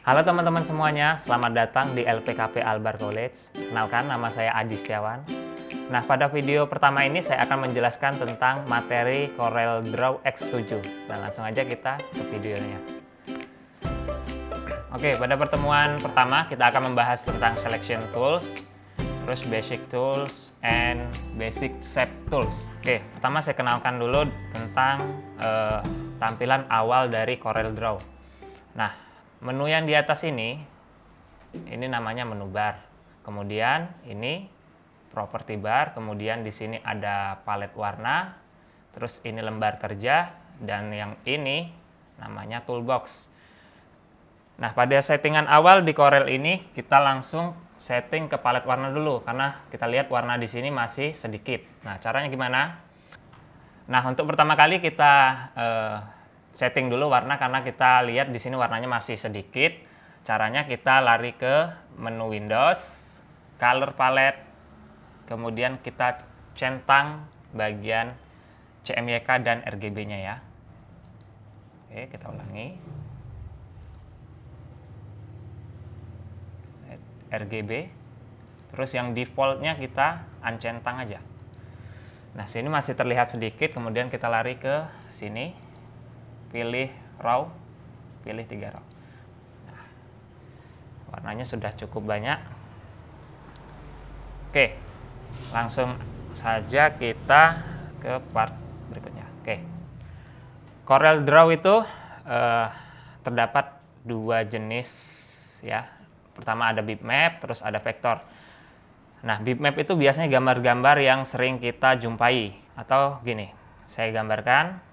Halo teman-teman semuanya, selamat datang di LPKP Albar College. Kenalkan, nama saya Adi Setiawan. Nah, pada video pertama ini saya akan menjelaskan tentang materi CorelDRAW X7. Nah, langsung aja kita ke videonya. Oke, pada pertemuan pertama kita akan membahas tentang Selection Tools, terus Basic Tools, and Basic Shape Tools. Oke, pertama saya kenalkan dulu tentang tampilan awal dari CorelDRAW. Nah, menu yang di atas ini namanya menu bar. Kemudian ini property bar, kemudian di sini ada palet warna, terus ini lembar kerja, dan yang ini namanya toolbox. Nah, pada settingan awal di Corel ini kita langsung setting ke palet warna dulu karena kita lihat warna di sini masih sedikit. Nah, caranya gimana? Nah, untuk pertama kali kita setting dulu warna karena kita lihat di sini warnanya masih sedikit. Caranya kita lari ke menu Windows, Color Palette, kemudian kita centang bagian CMYK dan RGB-nya ya. Oke, kita ulangi. RGB. Terus yang defaultnya kita uncentang aja. Nah, sini masih terlihat sedikit, kemudian kita lari ke sini. Pilih raw, pilih 3 raw. Nah, warnanya sudah cukup banyak. Oke, langsung saja kita ke part berikutnya. Oke, CorelDRAW itu terdapat 2 jenis ya. Pertama ada bitmap, terus ada vektor. Nah, bitmap itu biasanya gambar-gambar yang sering kita jumpai. Atau gini, saya gambarkan.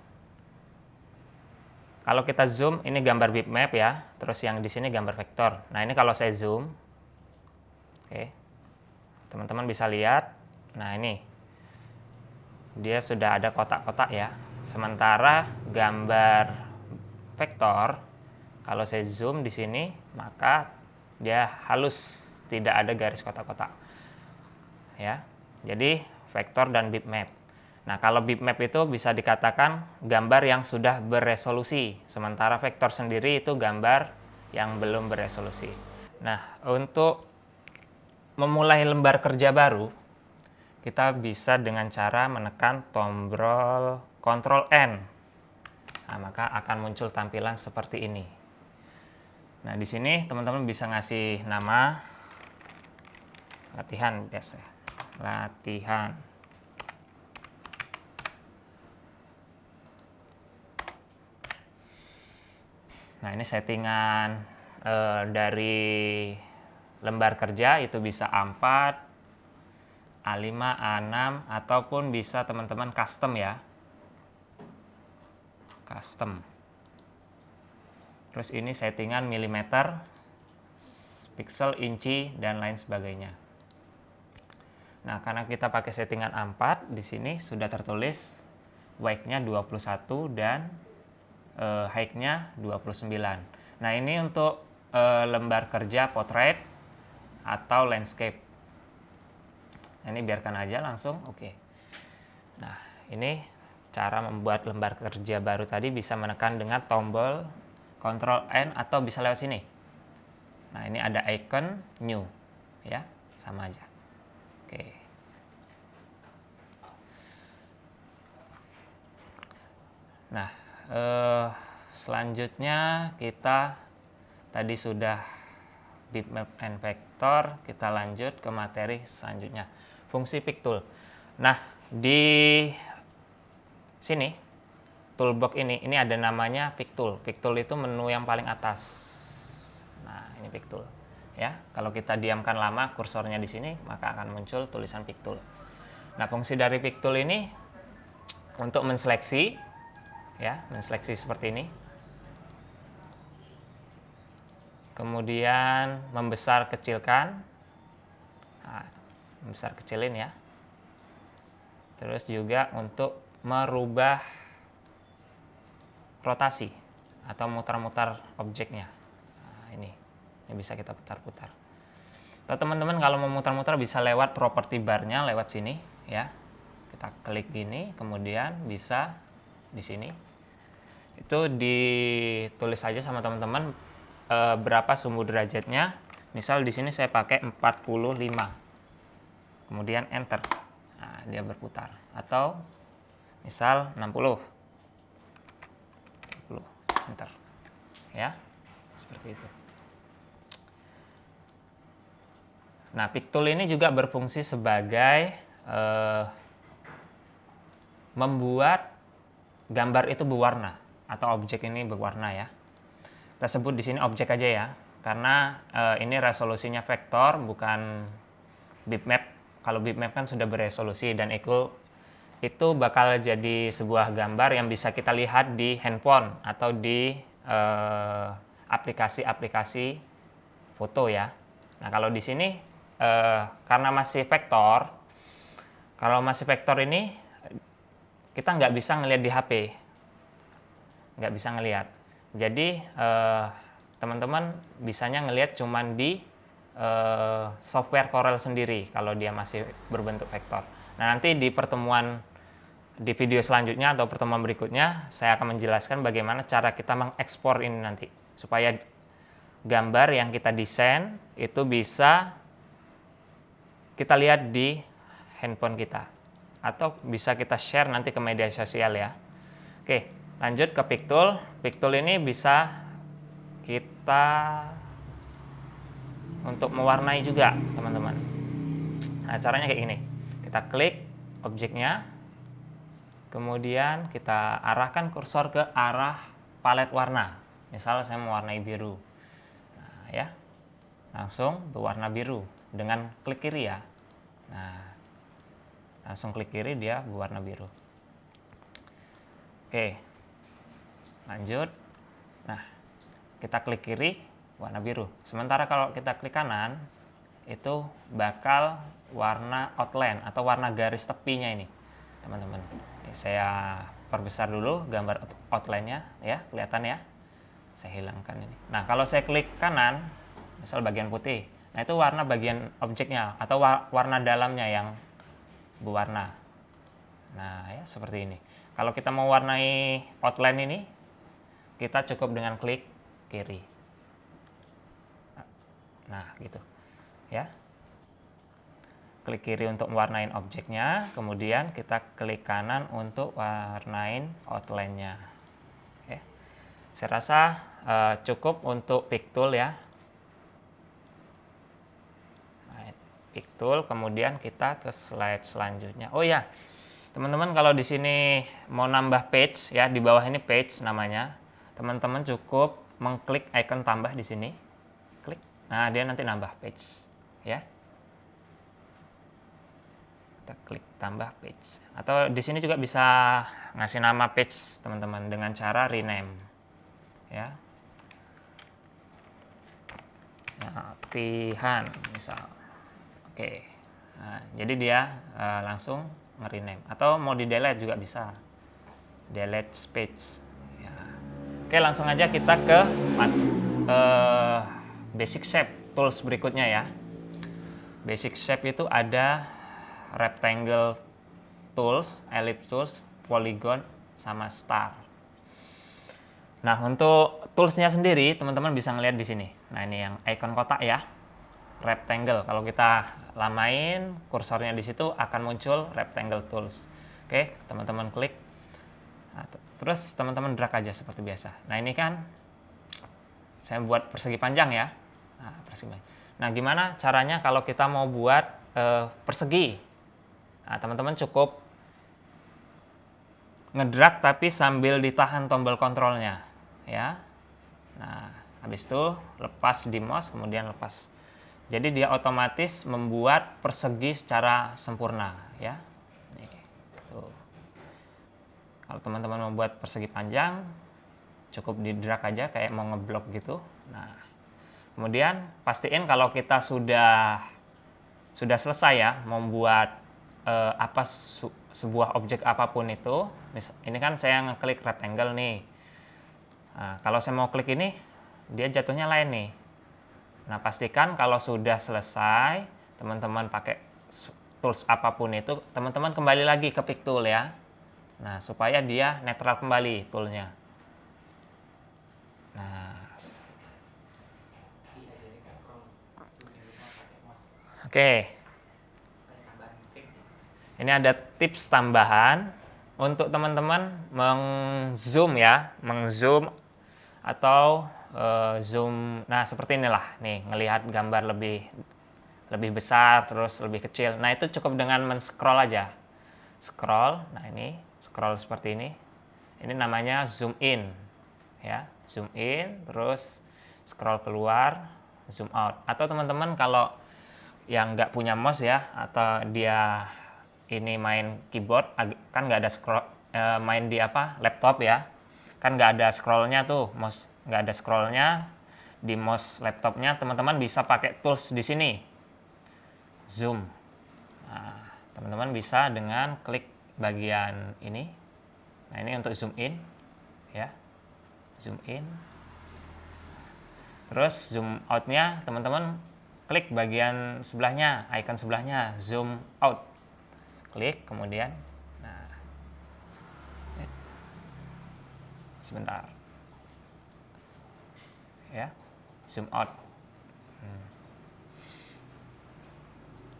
Kalau kita zoom, ini gambar bitmap ya, terus yang di sini gambar vektor. Nah, ini kalau saya zoom, oke, teman-teman bisa lihat. Nah, ini dia sudah ada kotak-kotak ya. Sementara gambar vektor, kalau saya zoom di sini, maka dia halus, tidak ada garis kotak-kotak. Ya, jadi vektor dan bitmap. Nah, kalau bitmap itu bisa dikatakan gambar yang sudah beresolusi, sementara vektor sendiri itu gambar yang belum beresolusi. Nah, untuk memulai lembar kerja baru, kita bisa dengan cara menekan tombol Ctrl N. Nah, maka akan muncul tampilan seperti ini. Nah, di sini teman-teman bisa ngasih nama latihan biasa. Latihan. Nah, ini settingan dari lembar kerja itu bisa A4, A5, A6, ataupun bisa teman-teman custom ya. Custom. Terus ini settingan milimeter, pixel, inci, dan lain sebagainya. Nah, karena kita pakai settingan A4, di sini sudah tertulis width-nya 21 dan height-nya 29. Nah, ini untuk lembar kerja portrait atau landscape. Ini biarkan aja langsung, oke. Nah, ini cara membuat lembar kerja baru tadi bisa menekan dengan tombol Ctrl N atau bisa lewat sini. Nah, ini ada icon new ya, sama aja. Oke. Nah, selanjutnya kita tadi sudah bitmap and vektor, kita lanjut ke materi selanjutnya, fungsi pick tool. Nah, di sini toolbox ini ada namanya pick tool. Pick tool itu menu yang paling atas. Nah, ini pick tool ya. Kalau kita diamkan lama kursornya di sini, maka akan muncul tulisan pick tool. Nah, fungsi dari pick tool ini untuk menseleksi ya, menseleksi seperti ini. Kemudian membesar kecilkan. Nah, membesar kecilin ya. Terus juga untuk merubah rotasi atau mutar-mutar objeknya. Nah, ini bisa kita putar-putar. Atau teman-teman kalau mau mutar-mutar bisa lewat property bar-nya lewat sini ya. Kita klik gini, kemudian bisa di sini. Itu ditulis saja sama teman-teman berapa sumbu derajatnya. Misal di sini saya pakai 45. Kemudian enter. Nah, dia berputar. Atau misal 60. Enter. Ya. Seperti itu. Nah, pick tool ini juga berfungsi sebagai membuat gambar itu berwarna atau objek ini berwarna ya. Kita sebut di sini objek aja ya, karena ini resolusinya vektor bukan bitmap. Kalau bitmap kan sudah beresolusi dan itu bakal jadi sebuah gambar yang bisa kita lihat di handphone atau di aplikasi-aplikasi foto ya. Nah, kalau di sini karena masih vektor, kalau masih vektor ini kita nggak bisa ngelihat di HP, nggak bisa ngelihat. Jadi teman-teman bisanya ngelihat cuman di software Corel sendiri kalau dia masih berbentuk vektor. Nah, nanti di video selanjutnya atau pertemuan berikutnya saya akan menjelaskan bagaimana cara kita mengekspor ini nanti supaya gambar yang kita desain itu bisa kita lihat di handphone kita atau bisa kita share nanti ke media sosial ya. Oke, lanjut ke pick tool. Pick tool ini bisa kita untuk mewarnai juga, teman-teman. Nah, caranya kayak gini. Kita klik objeknya, kemudian kita arahkan kursor ke arah palet warna. Misal saya mau warnai biru. Nah, ya. Langsung berwarna biru dengan klik kiri ya. Nah, langsung klik kiri dia berwarna biru. Oke. Lanjut. Nah, kita klik kiri warna biru. Sementara kalau kita klik kanan itu bakal warna outline atau warna garis tepinya ini, teman-teman. Saya perbesar dulu gambar outline-nya ya, kelihatan ya. Saya hilangkan ini. Nah, kalau saya klik kanan, misal bagian putih. Nah, itu warna bagian objeknya atau warna dalamnya yang berwarna. Nah, ya seperti ini. Kalau kita mau warnai outline ini, kita cukup dengan klik kiri. Nah, gitu. Ya. Klik kiri untuk mewarnain objeknya, kemudian kita klik kanan untuk warnain outline-nya. Oke. Saya rasa cukup untuk pick tool ya. Nah, pick tool, kemudian kita ke slide selanjutnya. Oh ya, teman-teman kalau di sini mau nambah page ya, di bawah ini page namanya. Teman-teman cukup mengklik icon tambah di sini. Klik. Nah, dia nanti nambah page ya. Kita klik tambah page. Atau di sini juga bisa ngasih nama page teman-teman dengan cara rename. Ya. Latihan misal. Oke. Nah, jadi dia langsung nge-rename atau mau di-delete juga bisa. Delete page. Ya. Oke, langsung aja kita ke basic shape tools berikutnya ya. Basic shape itu ada rectangle tools, ellipse tools, polygon, sama star. Nah, untuk toolsnya sendiri teman-teman bisa ngelihat di sini. Nah, ini yang icon kotak ya, rectangle. Kalau kita lamain kursornya di situ akan muncul rectangle tools. Oke, teman-teman klik. Nah, terus teman-teman drag aja seperti biasa. Nah, ini kan saya buat persegi panjang ya. Nah, gimana caranya kalau kita mau buat persegi? Nah, teman-teman cukup ngedrag tapi sambil ditahan tombol kontrolnya, ya. Nah, habis itu lepas di mouse, kemudian lepas. Jadi dia otomatis membuat persegi secara sempurna, ya. Nih, tuh. Kalau teman-teman membuat persegi panjang, cukup didrag aja kayak mau ngeblok gitu. Nah, kemudian pastiin kalau kita sudah selesai ya membuat sebuah objek apapun itu. Ini kan saya ngeklik rectangle nih. Nah, kalau saya mau klik ini, dia jatuhnya lain nih. Nah, pastikan kalau sudah selesai, teman-teman pakai tools apapun itu, teman-teman kembali lagi ke pick tool ya. Nah, supaya dia netral kembali toolnya. Nah, Oke, ini ada tips tambahan untuk teman-teman meng-zoom ya, meng-zoom atau zoom. Nah, seperti inilah nih, ngelihat gambar lebih besar terus lebih kecil. Nah, itu cukup dengan men-scroll aja. Scroll. Nah, ini scroll seperti ini. Ini namanya zoom in. Ya, zoom in terus scroll keluar, zoom out. Atau teman-teman kalau yang nggak punya mouse ya, atau dia ini main keyboard, kan nggak ada scroll, main di laptop ya, kan nggak ada scrollnya tuh, mouse nggak ada scrollnya di mouse laptopnya. Teman-teman bisa pakai tools di sini, zoom. Nah, teman-teman bisa dengan klik bagian ini. Nah, ini untuk zoom in ya, zoom in. Terus zoom outnya teman-teman klik bagian sebelahnya, icon sebelahnya, zoom out. Klik, kemudian, nah, sebentar, ya, zoom out.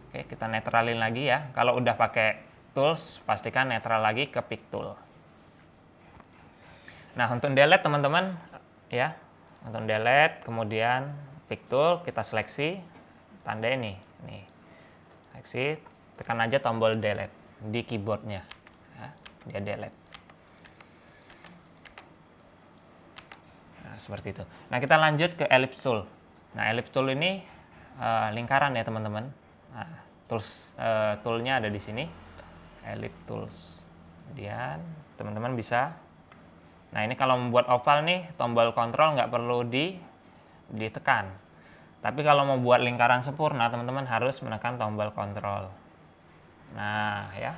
Oke, kita netralin lagi ya. Kalau udah pakai tools, pastikan netral lagi ke pick tool. Nah, untuk delete teman-teman, ya, untuk delete, kemudian pick tool, kita seleksi, tanda ini, nih, seleksi, tekan aja tombol delete di keyboardnya, ya, dia delete. Nah, seperti itu. Nah, kita lanjut ke ellipse tool. Nah, ellipse tool ini lingkaran ya teman-teman. Nah, toolnya ada di sini, ellipse tools. Kemudian teman-teman bisa. Nah, ini kalau membuat oval nih, tombol kontrol nggak perlu ditekan. Tapi kalau mau buat lingkaran sempurna, teman-teman harus menekan tombol kontrol. Nah, ya.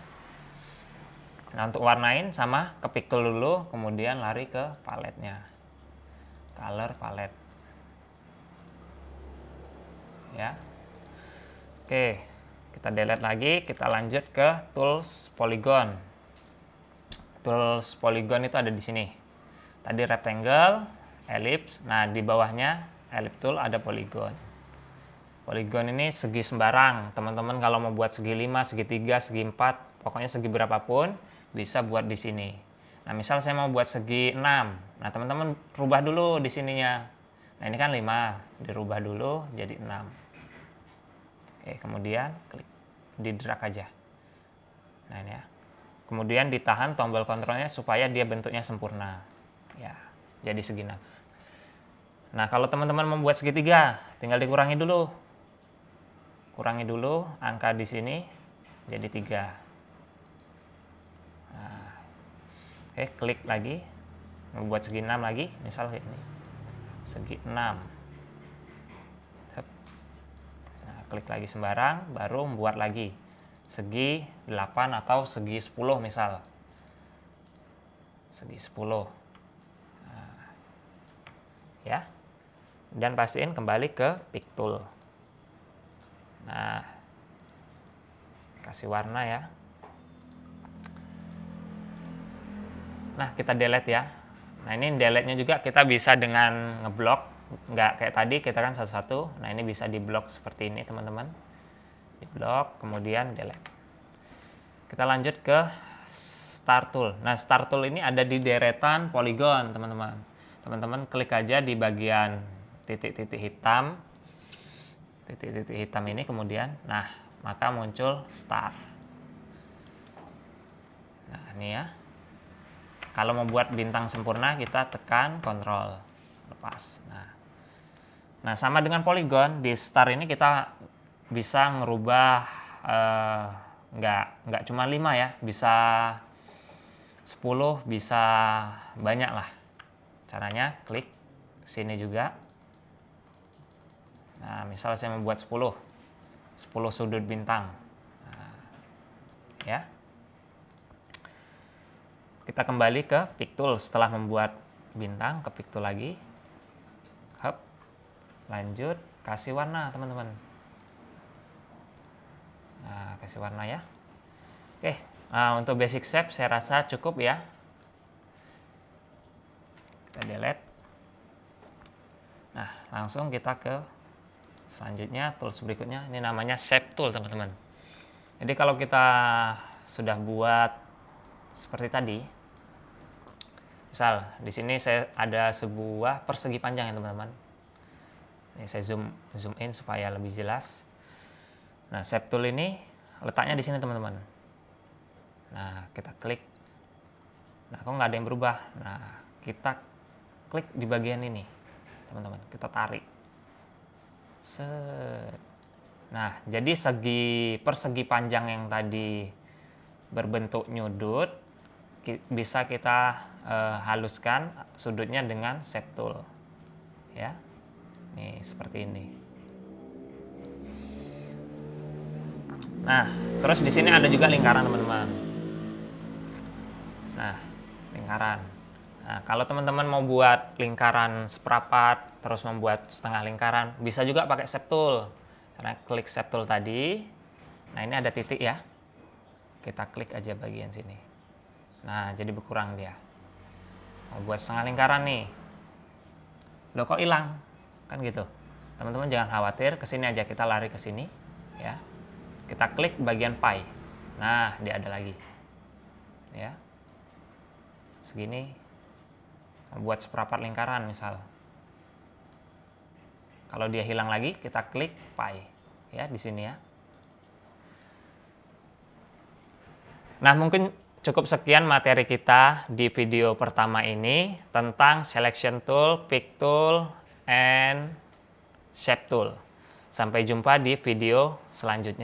Nah, untuk warnain sama ke pick tool dulu, kemudian lari ke paletnya. Color palette. Ya. Oke, kita delete lagi, kita lanjut ke tools polygon. Tools polygon itu ada di sini. Tadi rectangle, ellipse. Nah, di bawahnya ellipse tool ada polygon. Polygon ini segi sembarang. Teman-teman kalau mau buat segi 5, segi 3, segi 4, pokoknya segi berapapun bisa buat di sini. Nah, misal saya mau buat segi 6. Nah, teman-teman rubah dulu di sininya. Nah, ini kan 5, dirubah dulu jadi 6. Oke, kemudian klik, di drag aja. Nah, ini ya. Kemudian ditahan tombol kontrolnya supaya dia bentuknya sempurna. Ya, jadi segi 6. Nah, kalau teman-teman membuat segitiga, tinggal dikurangi dulu. Kurangi dulu angka di sini jadi 3. Nah, oke, klik lagi. Membuat segi 6 lagi, misal kayak ini. Segi 6. Nah, klik lagi sembarang, baru membuat lagi segi 8 atau segi 10 misal. Segi 10. Nah, ya. Dan pastiin kembali ke pick tool. Nah, kasih warna ya. Nah, kita delete ya. Nah, ini delete-nya juga kita bisa dengan ngeblok. Nggak kayak tadi, kita kan satu-satu. Nah, ini bisa diblok seperti ini teman-teman. Diblok, kemudian delete. Kita lanjut ke start tool. Nah, start tool ini ada di deretan polygon teman-teman. Teman-teman klik aja di bagian titik-titik hitam. Titik-titik hitam ini kemudian, nah, maka muncul start. Nah, ini ya. Kalau mau buat bintang sempurna, kita tekan kontrol, lepas. Nah, sama dengan polygon, di start ini kita bisa ngerubah, nggak cuma 5 ya, bisa 10, bisa banyak lah. Caranya klik sini juga. Nah, misal saya membuat 10 sudut bintang. Nah, ya. Kita kembali ke pick tool setelah membuat bintang, ke pick tool lagi. Hop. Lanjut, kasih warna, teman-teman. Nah, kasih warna ya. Oke, nah, untuk basic shape saya rasa cukup ya. Kita delete. Nah, langsung kita ke Selanjutnya tools berikutnya ini namanya shape tool, teman-teman. Jadi kalau kita sudah buat seperti tadi, misal di sini saya ada sebuah persegi panjang ya teman-teman. Ini saya zoom in supaya lebih jelas. Nah, shape tool ini letaknya di sini teman-teman. Nah, kita klik. Nah, kok nggak ada yang berubah? Nah, kita klik di bagian ini teman-teman, kita tarik. Set. Nah, jadi persegi panjang yang tadi berbentuk nyudut bisa kita haluskan sudutnya dengan shape tool. Ya. Nih, seperti ini. Nah, terus di sini ada juga lingkaran, teman-teman. Nah, lingkaran. Nah, kalau teman-teman mau buat lingkaran seperapat, terus membuat setengah lingkaran, bisa juga pakai shape tool. Karena klik shape tool tadi, nah ini ada titik ya. Kita klik aja bagian sini. Nah, jadi berkurang dia. Mau buat setengah lingkaran nih. Loh kok hilang? Kan gitu. Teman-teman jangan khawatir, ke sini aja, kita lari ke sini ya. Kita klik bagian pie. Nah, dia ada lagi. Ya. Segini. Buat seperempat lingkaran misal. Kalau dia hilang lagi, kita klik pie ya di sini ya. Nah, mungkin cukup sekian materi kita di video pertama ini tentang selection tool, pick tool, and shape tool. Sampai jumpa di video selanjutnya.